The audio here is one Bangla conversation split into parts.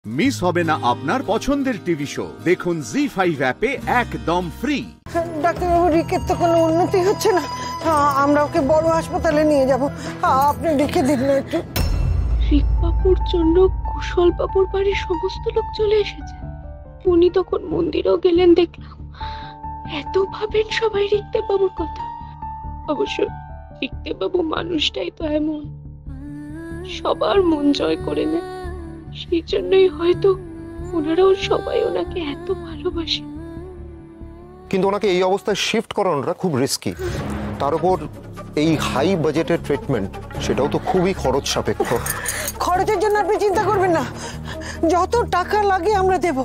মিস হবে না আপনার পছন্দের টিভি শো। দেখুন জি5 অ্যাপে একদম ফ্রি। ডাক্তারবাবু, রিকের তো কোনো উন্নতি হচ্ছে না। আমরা ওকে বড় হাসপাতালে নিয়ে যাব, আপনি লিখে দিন না একটু। রিক বাবুর জন্য কুশল বাবুর বাড়ির সমস্ত লোক চলে এসেছে। উনি তখন মন্দিরেও গেলেন দেখলাম। এত ভাবেন সবাই রিকদেব বাবুর কথা। অবশ্য রিকদেব বাবু মানুষটাই তো এমন, সবার মন জয় করে নেয়। সেই জন্যই হয়তো ওনারাও সবাই ওনাকে এত ভালোবাসে। কিন্তু ওনাকে এই অবস্থায় শিফট করানোটা খুব রিস্কি। তার উপর এই হাই বাজেটের ট্রিটমেন্ট, সেটাও তো খুবই খরচ সাপেক্ষ। খরচের জন্য আপনি চিন্তা করবেন না, যত টাকা লাগে আমরা দেব।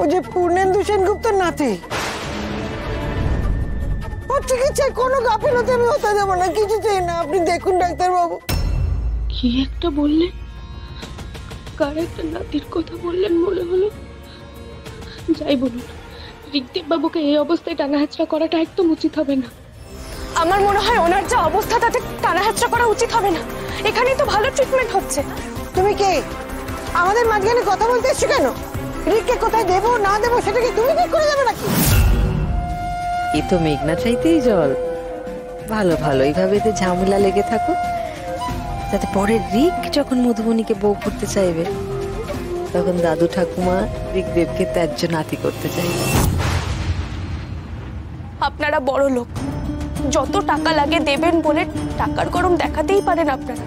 ও যে পূর্ণেন্দু সেনগুপ্তর নাতি, ওর চিকিৎসায় কোনো গাফিলতি আমি হতে দেবো না, কিছু চাই না। আপনি দেখুন ডাক্তারবাবু। কি একটা বললেন? কার একটা নাতির কথা বললেন মনে হলো। যাই বলুন, রিকদেব বাবুকে এই অবস্থায় টানা হেঁচড়া করাটা একদম উচিত হবে না। আমার মনে হয় ওনার যা অবস্থা তাতে টানা হেঁচড়া করা উচিত হবে না। এখানেই তো ভালো ট্রিটমেন্ট হচ্ছে। তুমি কে আমাদের মাঝখানে কথা বলতে এসছো কেন? রিককে কোথায় দেবো না দেবো সেটা কি তুমি ঠিক করে যাবে নাকি? এ তো মেঘনা চাইতেই জল। ভালো ভালো এইভাবে ঝামেলা লেগে থাকো, যাতে পরে রিক যখন মধুবনীকে বউ করতে চাইবে তখন দাদু ঠাকুমা রিকদেবকে ত্যায্য নাতি করতে চাইবে। আপনারা বড় লোক, যত টাকা লাগে দেবেন বলে টাকার গরম দেখাতেই পারেন আপনারা।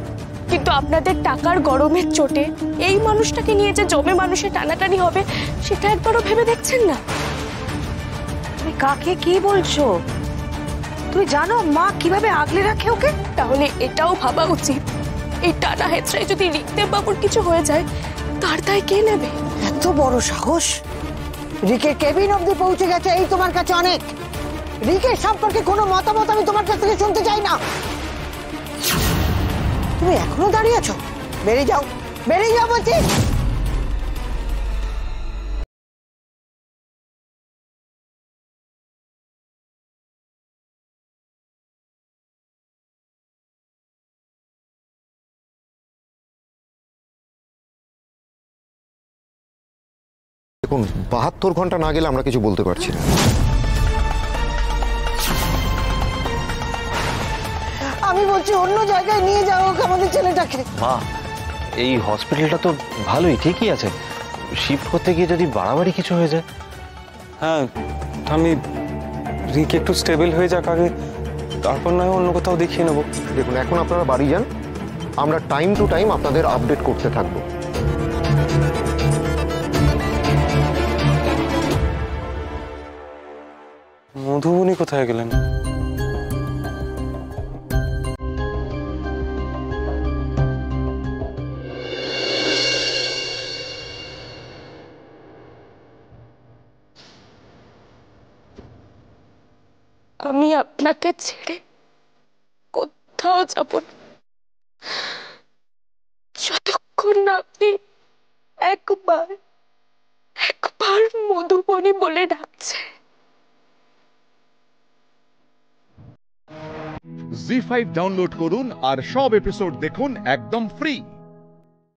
কিন্তু আপনাদের টাকার গরমের চোটে এই মানুষটাকে নিয়ে যে জমে মানুষের টানাটানি হবে সেটা একবারও ভেবে দেখছেন না? তুমি কাকে কি বলছো? তুমি জানো মা কিভাবে আগলে রাখে ওকে? তাহলে এটাও ভাবা উচিত, এই টানা হেঁচড়ায় যদি রিকদেব বাবুর কিছু হয়ে যায় তার দায় কে নেবে? এত বড় সাহস! রিকের কেবিন অবধি পৌঁছে গেছে, এই তোমার কাছে অনেক। রিকের সম্পর্কে কোনো মতামত আমি তোমার কাছ থেকে শুনতে চাই না। তুমি এখনো দাঁড়িয়ে আছো? বেরিয়ে যাও, বেরিয়ে যাও বলছি। দেখুন, 72 ঘন্টা না গেলে আমরা কিছু বলতে পারছি না। আমি বলছি অন্য জায়গায় নিয়ে যাও আমাদের ছেলেটাকে। মা, এই হসপিটালটা তো ভালোই, ঠিকই আছে। শিফট করতে গিয়ে যদি বাড়াবাড়ি কিছু হয়ে যায়। হ্যাঁ, আমি রিক একটু স্টেবল হয়ে যাক আগে, তারপর নয় অন্য কোথাও দেখিয়ে নেবো। দেখুন, এখন আপনারা বাড়ি যান, আমরা টাইম টু টাইম আপনাদের আপডেট করতে থাকবো। মধুবনী কোথায় গেলেন? আমি আপনাকে ছেড়ে কোথাও যাব না, যতক্ষণ না আপনি একবার একবার মধুবনী বলে ডাকছে। জি5 ডাউনলোড করুন আর সব এপিসোড দেখুন একদম ফ্রি।